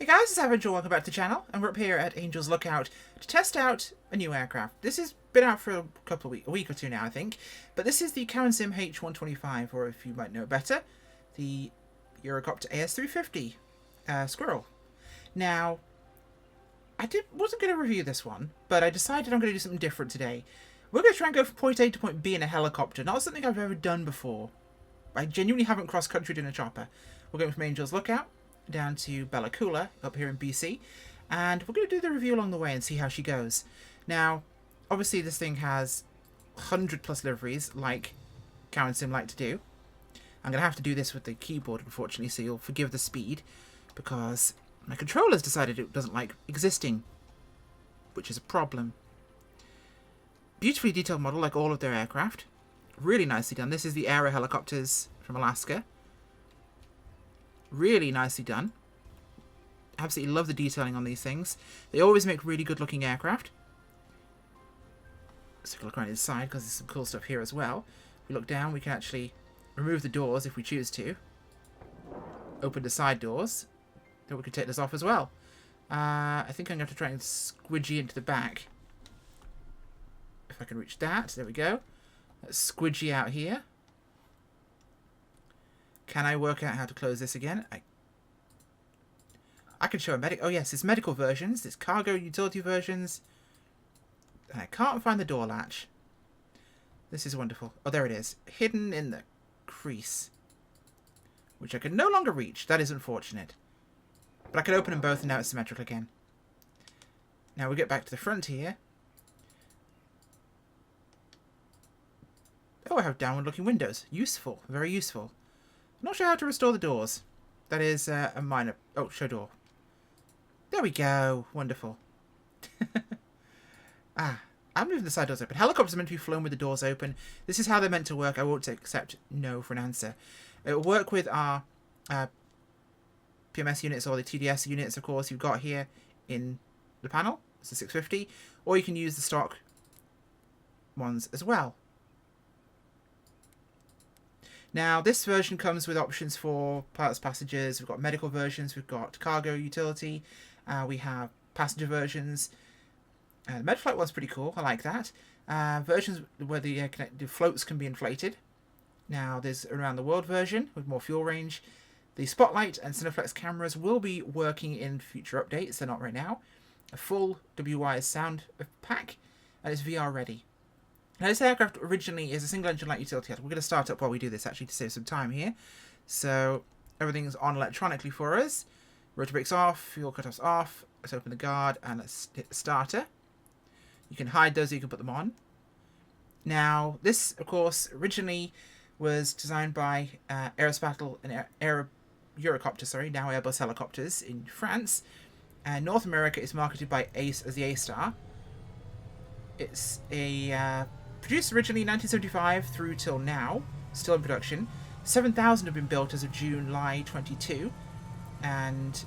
Hey guys, it's AvAngel's, welcome back to the channel, and we're up here at Angel's Lookout to test out a new aircraft. This has been out for a week or two now, I think, but this is the Cowansim H125, or if you might know it better, the Eurocopter AS350 Squirrel. Now, wasn't going to review this one, but I decided I'm going to do something different today. We're going to try and go from point A to point B in a helicopter, not something I've ever done before. I genuinely haven't cross-countryed in a chopper. We're going from Angel's Lookout down to Bella Coola up here in BC, and we're going to do the review along the way and see how she goes. Now, obviously this thing has 100+ liveries, like Cowansim like to do. I'm going to have to do this with the keyboard, unfortunately, so you'll forgive the speed, because my controller's decided it doesn't like existing, which is a problem. Beautifully detailed model, like all of their aircraft. Really nicely done. This is the Aero helicopters from Alaska. Really nicely done. Absolutely love the detailing on these things. They always make really good looking aircraft. Let's take a look around inside, because there's some cool stuff here as well. If we look down, we can actually remove the doors if we choose to. Open the side doors. Then we can take this off as well. I think I'm going to try and squidgy into the back. If I can reach that. There we go. Let's squidgy out here. Can I work out how to close this again? I can show a medic. Oh yes, there's medical versions. There's cargo utility versions. And I can't find the door latch. This is wonderful. Oh, there it is. Hidden in the crease. Which I can no longer reach. That is unfortunate. But I can open them both and now it's symmetrical again. Now we get back to the front here. Oh, I have downward looking windows. Useful. Very useful. Not sure how to restore the doors. That is a minor... Oh, show door. There we go. Wonderful. I'm moving the side doors open. Helicopters are meant to be flown with the doors open. This is how they're meant to work. I won't accept no for an answer. It will work with our PMS units or the TDS units, of course, you've got here in the panel. It's a 650. Or you can use the stock ones as well. Now, this version comes with options for pilots, passengers. We've got medical versions. We've got cargo utility. We have passenger versions. The MedFlight one's pretty cool. I like that. Versions where the floats can be inflated. Now, there's around the world version with more fuel range. The Spotlight and Cineflex cameras will be working in future updates. They're not right now. A full WI sound pack. And it's VR ready. Now, this aircraft originally is a single-engine light utility. We're going to start up while we do this, actually, to save some time here. So, everything's on electronically for us. Rotor brakes off, fuel cutoffs off. Let's open the guard, and let's hit the starter. You can hide those, or you can put them on. Now, this, of course, originally was designed by Aerospatial and Eurocopter, now Airbus Helicopters in France. And North America is marketed by ACE as the A-Star. It's a... produced originally in 1975 through till now, still in production. 7,000 have been built as of July 22, and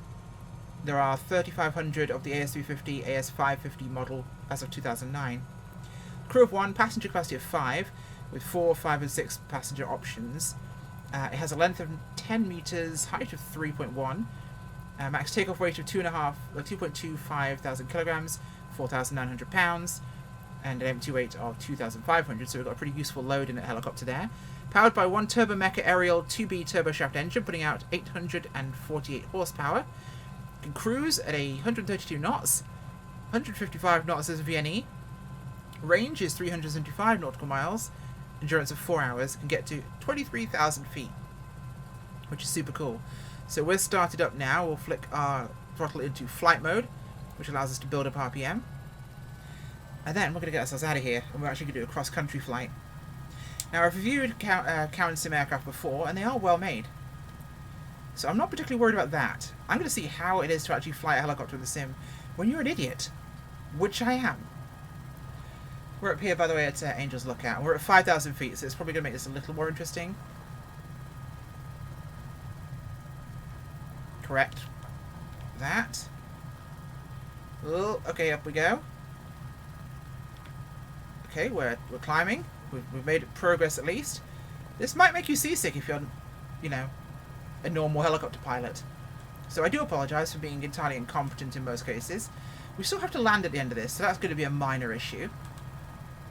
there are 3,500 of the AS350, AS550 model as of 2009. Crew of 1, passenger capacity of 5, with 4, 5 and 6 passenger options. It has a length of 10 meters, height of 3.1, max takeoff weight of 2.25 thousand kilograms, 4,900 pounds. And an empty weight of 2,500, so we've got a pretty useful load in a helicopter there. Powered by one Turbo Mecha Aerial 2B turboshaft engine, putting out 848 horsepower. Can cruise at 132 knots, 155 knots as a VNE. Range is 375 nautical miles. Endurance of 4 hours. Can get to 23,000 feet, which is super cool. So we're started up now. We'll flick our throttle into flight mode, which allows us to build up RPM. And then we're going to get ourselves out of here, and we're actually going to do a cross-country flight. Now, I've reviewed Cowansim aircraft before, and they are well made. So I'm not particularly worried about that. I'm going to see how it is to actually fly a helicopter with a sim when you're an idiot, which I am. We're up here, by the way, at Angel's Lookout. We're at 5,000 feet, so it's probably going to make this a little more interesting. Correct. That. Oh, okay, up we go. Okay, we're climbing. We've made progress at least. This might make you seasick if you're, you know, a normal helicopter pilot. So I do apologise for being entirely incompetent in most cases. We still have to land at the end of this, so that's going to be a minor issue.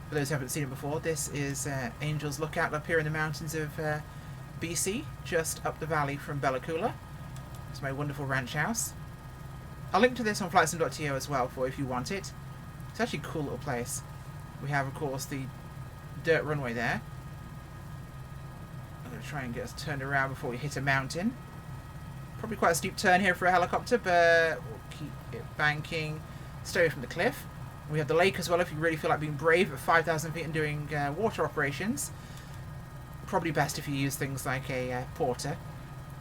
For those who haven't seen it before, this is Angel's Lookout up here in the mountains of BC, just up the valley from Bellacoola. It's my wonderful ranch house. I'll link to this on flightsim.to as well for if you want it. It's actually a cool little place. We have, of course, the dirt runway there. I'm going to try and get us turned around before we hit a mountain. Probably quite a steep turn here for a helicopter, but we'll keep it banking. Stay away from the cliff. We have the lake as well if you really feel like being brave at 5,000 feet and doing water operations. Probably best if you use things like a porter.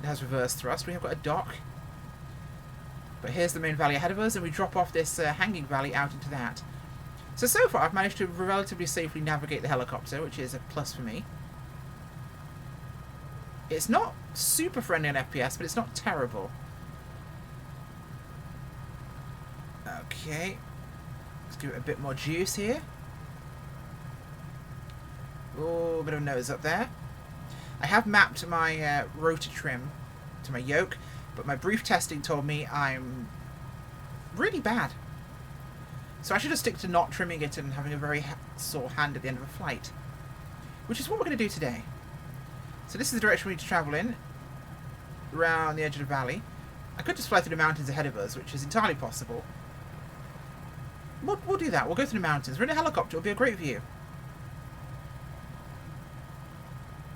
It has reverse thrust. We have got a dock. But here's the main valley ahead of us, and we drop off this hanging valley out into that. So far I've managed to relatively safely navigate the helicopter, which is a plus for me. It's not super friendly on FPS, but it's not terrible. Okay. Let's give it a bit more juice here. Oh, a bit of a nose up there. I have mapped my rotor trim to my yoke, but my brief testing told me I'm really bad. So I should just stick to not trimming it and having a very sore hand at the end of a flight. Which is what we're going to do today. So this is the direction we need to travel in. Around the edge of the valley. I could just fly through the mountains ahead of us, which is entirely possible. We'll do that. We'll go through the mountains. We're in a helicopter. It'll be a great view.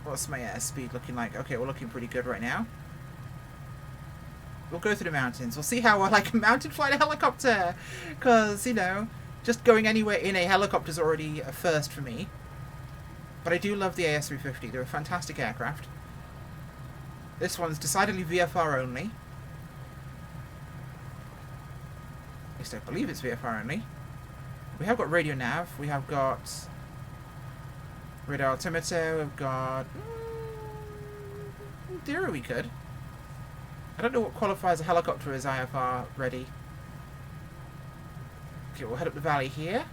What's my speed looking like? Okay, we're looking pretty good right now. We'll go through the mountains. We'll see how I like a mountain flying a helicopter. Because, you know, just going anywhere in a helicopter is already a first for me. But I do love the AS350. They're a fantastic aircraft. This one's decidedly VFR only. At least I believe it's VFR only. We have got radio nav. We have got radar altimeter. We've got... in theory we could. I don't know what qualifies a helicopter as IFR ready. Okay, we'll head up the valley here.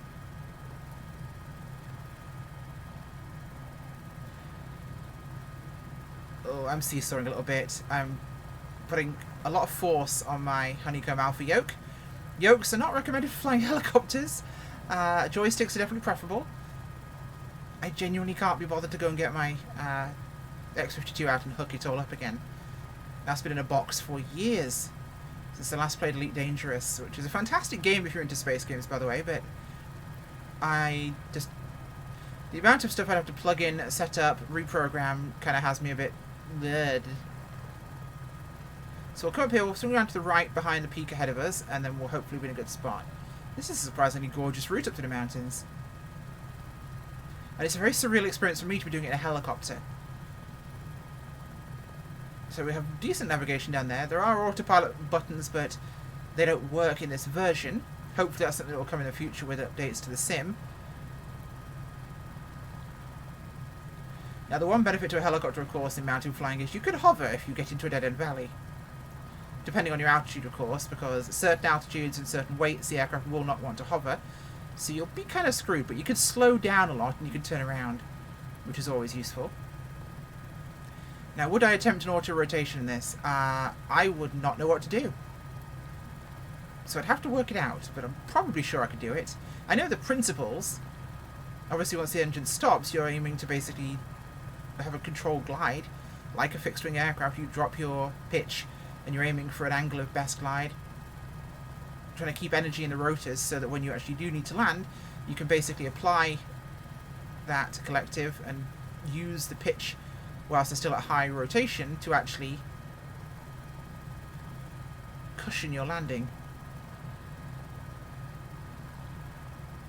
Oh, I'm seesawing a little bit. I'm putting a lot of force on my Honeycomb Alpha yoke. Yokes are not recommended for flying helicopters. Joysticks are definitely preferable. I genuinely can't be bothered to go and get my X-52 out and hook it all up again. That's been in a box for years, since I last played Elite Dangerous, which is a fantastic game if you're into space games, by the way, but I just... the amount of stuff I'd have to plug in, set up, reprogram, kind of has me a bit... bled. So we'll come up here, we'll swing around to the right behind the peak ahead of us, and then we'll hopefully be in a good spot. This is a surprisingly gorgeous route up to the mountains. And it's a very surreal experience for me to be doing it in a helicopter. So we have decent navigation down there. There are autopilot buttons, but they don't work in this version. Hopefully that's something that will come in the future with updates to the sim. Now the one benefit to a helicopter, of course, in mountain flying is you could hover if you get into a dead-end valley. Depending on your altitude, of course, because at certain altitudes and certain weights the aircraft will not want to hover. So you'll be kind of screwed, but you can slow down a lot and you can turn around, which is always useful. Now, would I attempt an auto-rotation in this? I would not know what to do. So I'd have to work it out, but I'm probably sure I could do it. I know the principles. Obviously, once the engine stops, you're aiming to basically have a controlled glide. Like a fixed-wing aircraft, you drop your pitch, and you're aiming for an angle of best glide. Trying to keep energy in the rotors so that when you actually do need to land, you can basically apply that collective and use the pitch whilst they're still at high rotation to actually cushion your landing.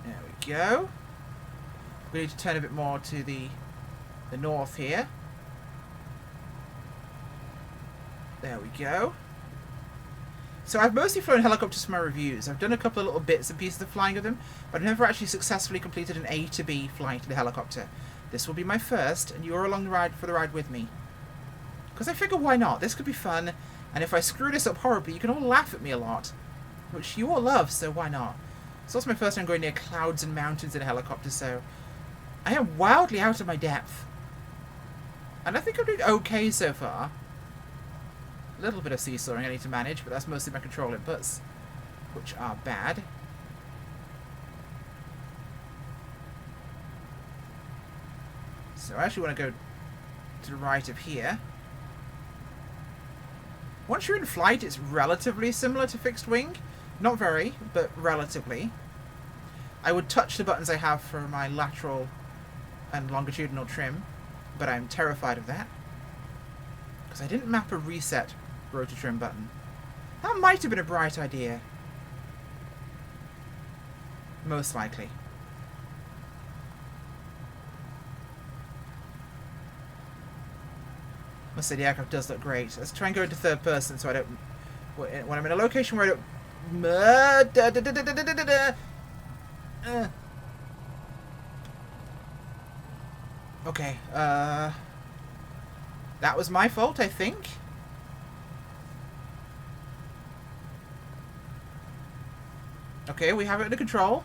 There we go. We need to turn a bit more to the north here. There we go. So I've mostly flown helicopters for my reviews. I've done a couple of little bits and pieces of flying of them, but I've never actually successfully completed an A to B flight of the helicopter. This will be my first, and you're along the ride for the ride with me. Because I figure, why not? This could be fun, and if I screw this up horribly, you can all laugh at me a lot. Which you all love, so why not? It's also my first time going near clouds and mountains in a helicopter, so I am wildly out of my depth. And I think I'm doing okay so far. A little bit of seesawing I need to manage, but that's mostly my control inputs, which are bad. So I actually want to go to the right of here. Once you're in flight, it's relatively similar to fixed wing. Not very, but relatively. I would touch the buttons I have for my lateral and longitudinal trim, but I'm terrified of that. Because I didn't map a reset rotor trim button. That might have been a bright idea. Most likely. Must say the aircraft does look great. Let's try and go into third person so I don't... When I'm in a location where I don't... Okay, that was my fault, I think. Okay, we have it under control.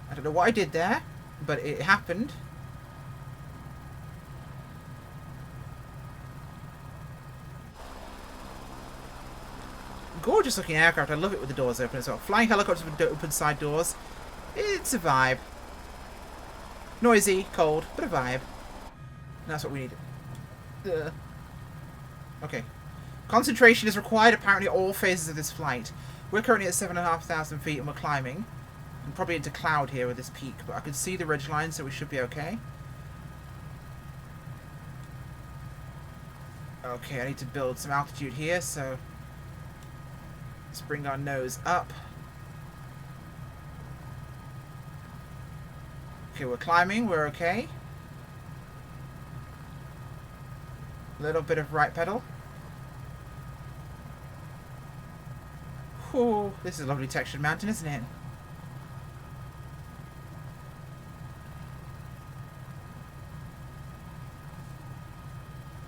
I don't know what I did there, but it happened. Gorgeous looking aircraft. I love it with the doors open as well. Flying helicopters with open side doors. It's a vibe. Noisy, cold, but a vibe. And that's what we need. Okay. Concentration is required apparently at all phases of this flight. We're currently at 7,500 feet and we're climbing. I'm probably into cloud here with this peak, but I can see the ridgeline, so we should be okay. Okay, I need to build some altitude here, so let's bring our nose up. Okay, we're climbing, we're okay. A little bit of right pedal. Whew, this is a lovely textured mountain, isn't it?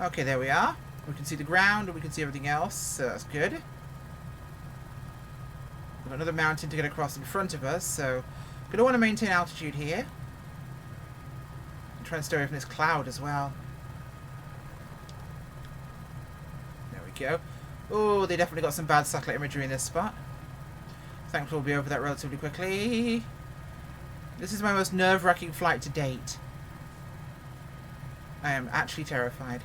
Okay, there we are. We can see the ground and we can see everything else, so that's good. We've got another mountain to get across in front of us, so I'm going to want to maintain altitude here. Try and stay away from this cloud as well. There we go. Oh, they definitely got some bad satellite imagery in this spot. Thankfully we'll be over that relatively quickly. This is my most nerve-wracking flight to date. I am actually terrified.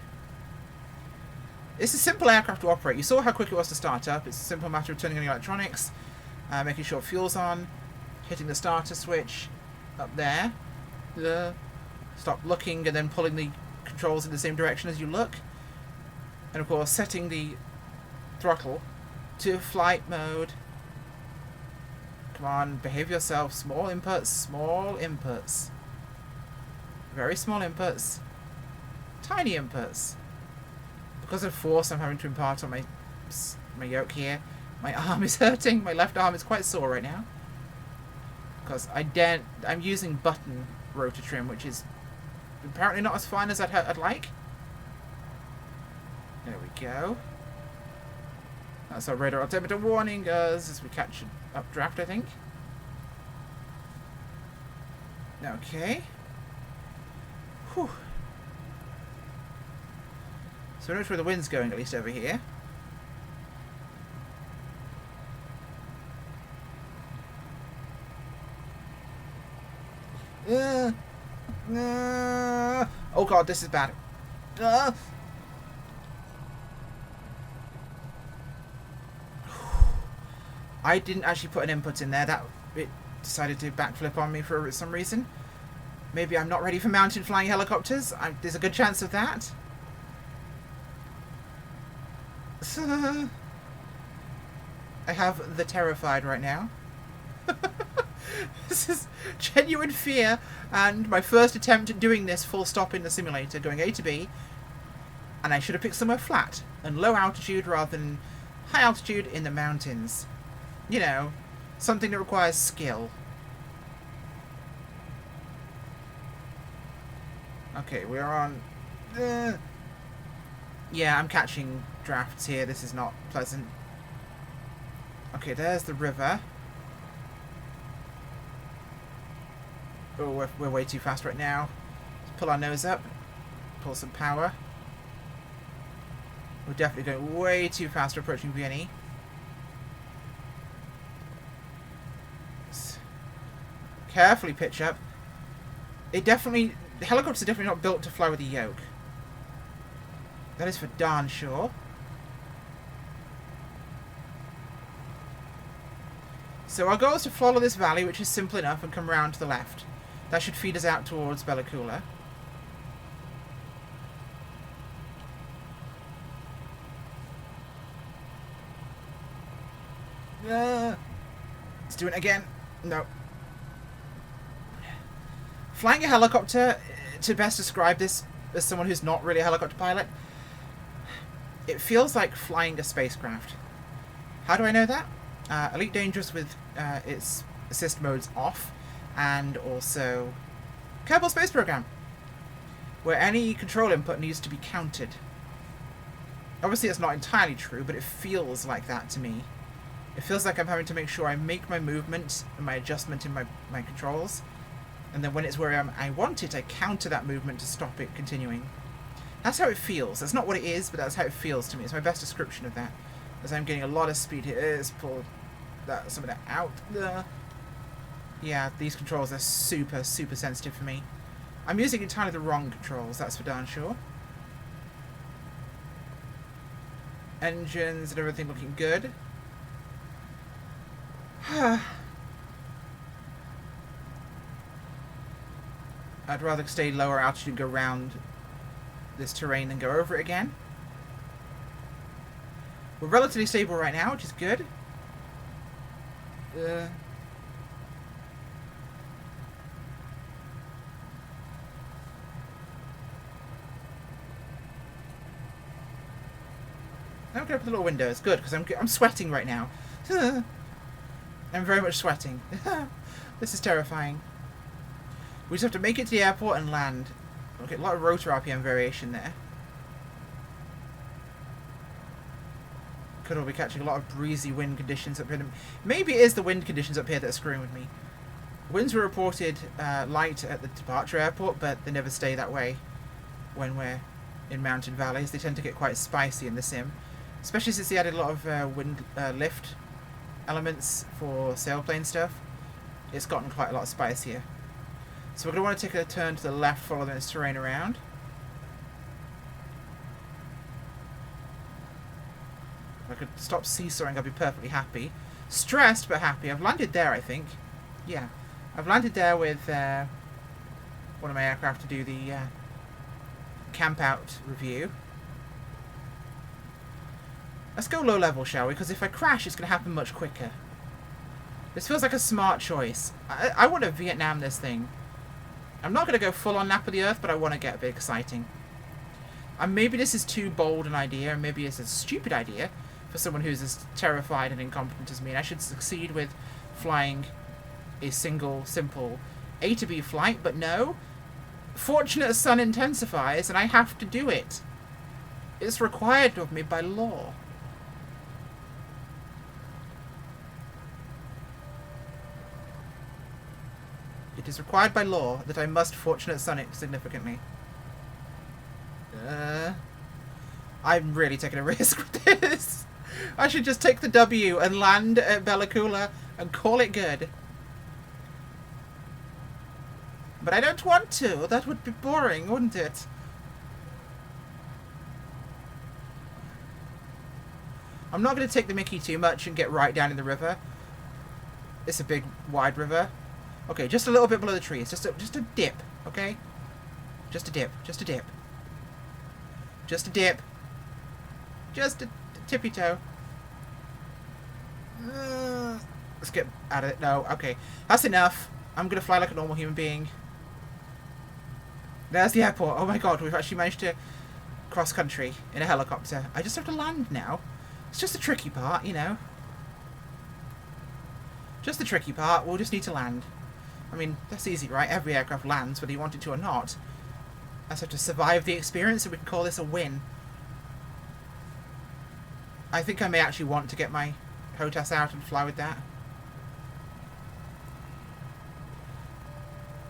It's a simple aircraft to operate. You saw how quick it was to start up. It's a simple matter of turning on the electronics, making sure fuel's on, hitting the starter switch up there. Stop looking and then pulling the controls in the same direction as you look. And of course setting the throttle to flight mode. Come on, behave yourself. Small inputs, small inputs. Very small inputs. Tiny inputs. Because of force I'm having to impart on my yoke here. My arm is hurting. My left arm is quite sore right now. Because I'm using button rotor trim, which is apparently not as fine as I'd like. There we go. That's our radar altimeter warning us as we catch an updraft, I think. Okay. Whew. So notice where the wind's going, at least over here. Oh god, this is bad. I didn't actually put an input in there. It decided to backflip on me for some reason. Maybe I'm not ready for mountain flying helicopters. There's a good chance of that. I have the terrified right now. This is genuine fear, and my first attempt at doing this full stop in the simulator, going A to B, and I should have picked somewhere flat and low altitude rather than high altitude in the mountains. You know, something that requires skill. Okay, we're on... Yeah, I'm catching drafts here. This is not pleasant. Okay, there's the river. Oh, we're way too fast right now. Let's pull our nose up. Pull some power. We're definitely going way too fast approaching Vienna. Carefully pitch up. The helicopters are definitely not built to fly with a yoke. That is for darn sure. So our goal is to follow this valley, which is simple enough, and come round to the left. That should feed us out towards Bella Coola. Let's do it again. No. Flying a helicopter, to best describe this as someone who's not really a helicopter pilot, it feels like flying a spacecraft. How do I know that? Elite Dangerous with its assist modes off, and also Kerbal Space Program, where any control input needs to be counted. Obviously it's not entirely true, but it feels like that to me. It feels like I'm having to make sure I make my movement and my adjustment in my controls, and then when it's where I want it, I counter that movement to stop it continuing. That's how it feels. That's not what it is, but that's how it feels to me. It's my best description of that. As I'm getting a lot of speed here. Let's pull some of that out. Yeah, these controls are super, super sensitive for me. I'm using entirely the wrong controls, that's for darn sure. Engines and everything looking good. I'd rather stay lower altitude and go around this terrain than go over it again. We're relatively stable right now, which is good. Now open up the little windows. Good, because I'm sweating right now. I'm very much sweating. This is terrifying. We just have to make it to the airport and land. Okay, a lot of rotor RPM variation there. Could all be catching a lot of breezy wind conditions up here. Maybe it is the wind conditions up here that are screwing with me. Winds were reported light at the departure airport, but they never stay that way when we're in mountain valleys. They tend to get quite spicy in the sim, especially since they added a lot of wind lift elements for sailplane stuff. It's gotten quite a lot spicier. So we're going to want to take a turn to the left, follow this terrain around. If I could stop seesawing, I'd be perfectly happy. Stressed, but happy. I've landed there, I think. Yeah. I've landed there with one of my aircraft to do the camp out review. Let's go low level, shall we? Because if I crash, it's going to happen much quicker. This feels like a smart choice. I want to Vietnam this thing. I'm not going to go full on nap of the earth, but I want to get a bit exciting. And maybe this is too bold an idea, and maybe it's a stupid idea for someone who's as terrified and incompetent as me. And I should succeed with flying a single, simple A to B flight, but no. Fortunate sun intensifies, and I have to do it. It's required of me by law. It is required by law that I must fortunate sun it significantly. I'm really taking a risk with this. I should just take the W and land at Bella Coola and call it good. But I don't want to. That would be boring, wouldn't it? I'm not going to take the mickey too much and get right down in the river. It's a big, wide river. Okay, just a little bit below the trees. Just a dip, okay? Just a dip. Just a dip. Just a dip. Just a tippy toe. Let's get out of it. No, okay. That's enough. I'm going to fly like a normal human being. There's the airport. Oh my god, we've actually managed to cross country in a helicopter. I just have to land now. It's just the tricky part, you know. Just the tricky part. We'll just need to land. I mean, that's easy, right? Every aircraft lands, whether you want it to or not. I just have to survive the experience, so we can call this a win. I think I may actually want to get my HOTAS out and fly with that.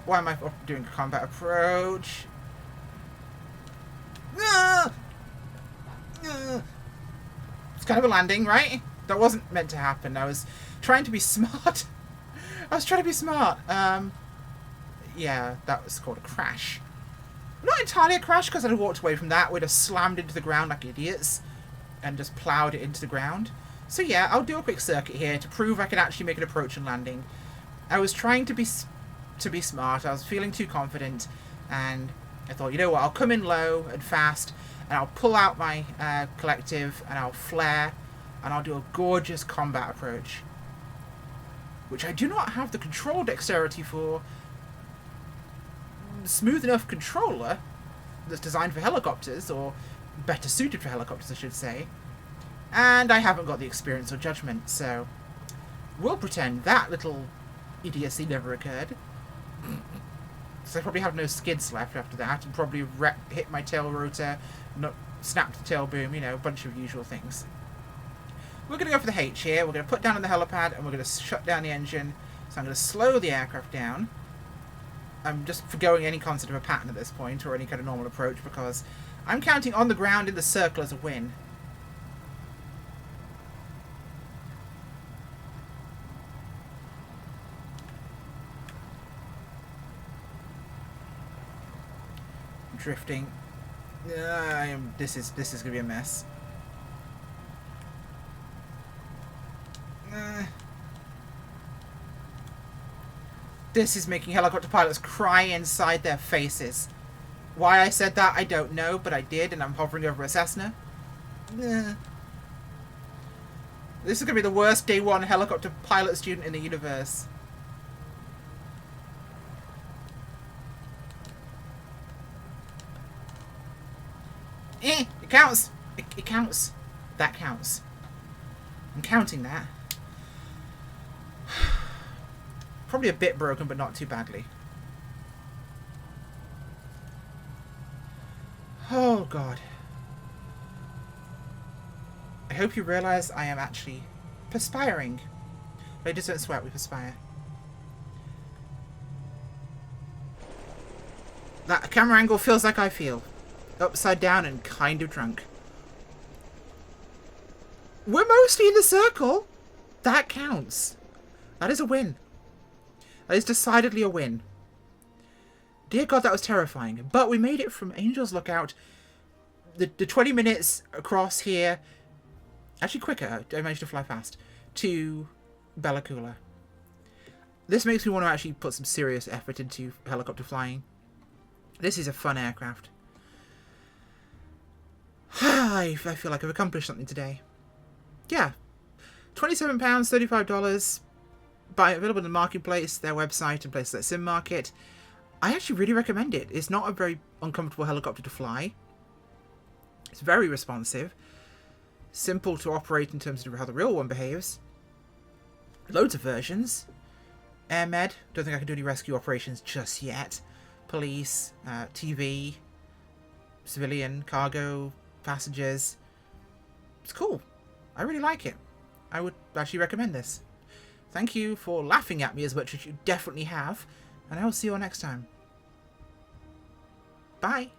Why am I doing combat approach? Ah! It's kind of a landing, right? That wasn't meant to happen. I was trying to be smart. I was trying to be smart. Yeah, that was called a crash. Not entirely a crash, because I'd have walked away from that. We'd have slammed into the ground like idiots and just ploughed it into the ground. So yeah, I'll do a quick circuit here to prove I can actually make an approach and landing. I was trying to be smart. I was feeling too confident, and I thought, you know what, I'll come in low and fast, and I'll pull out my collective, and I'll flare, and I'll do a gorgeous combat approach, which I do not have the control dexterity for. Smooth enough controller that's designed for helicopters, or better suited for helicopters, I should say. And I haven't got the experience or judgment, so we'll pretend that little idiocy never occurred. So I probably have no skids left after that, and probably hit my tail rotor, not snapped the tail boom, you know, a bunch of usual things. We're going to go for the H here. We're going to put down on the helipad, and we're going to shut down the engine. So I'm going to slow the aircraft down. I'm just forgoing any concept of a pattern at this point, or any kind of normal approach, because I'm counting on the ground in the circle as a win. Drifting. This is gonna be a mess. This is making helicopter pilots cry inside their faces. Why I said that, I don't know, but I did, and I'm hovering over a Cessna. This is gonna be the worst day one helicopter pilot student in the universe. It counts. It counts. That counts. I'm counting that. Probably a bit broken, but not too badly. Oh, God. I hope you realise I am actually perspiring. Ladies don't sweat, we perspire. That camera angle feels like I feel. Upside down and kind of drunk. We're mostly in the circle. That counts. That is a win. That is decidedly a win. Dear God, that was terrifying. But we made it from Angel's Lookout. The 20 minutes across here. Actually quicker. I managed to fly fast. To Bella Coola. This makes me want to actually put some serious effort into helicopter flying. This is a fun aircraft. I feel like I've accomplished something today. Yeah. £27, $35. Available in the marketplace, their website, and places like Sim Market. I actually really recommend it. It's not a very uncomfortable helicopter to fly. It's very responsive. Simple to operate in terms of how the real one behaves. Loads of versions. Air Med. Don't think I can do any rescue operations just yet. Police. TV. Civilian. Cargo. Passengers. It's cool. I really like it. I would actually recommend this. Thank you for laughing at me as much as you definitely have, and I will see you all next time. Bye!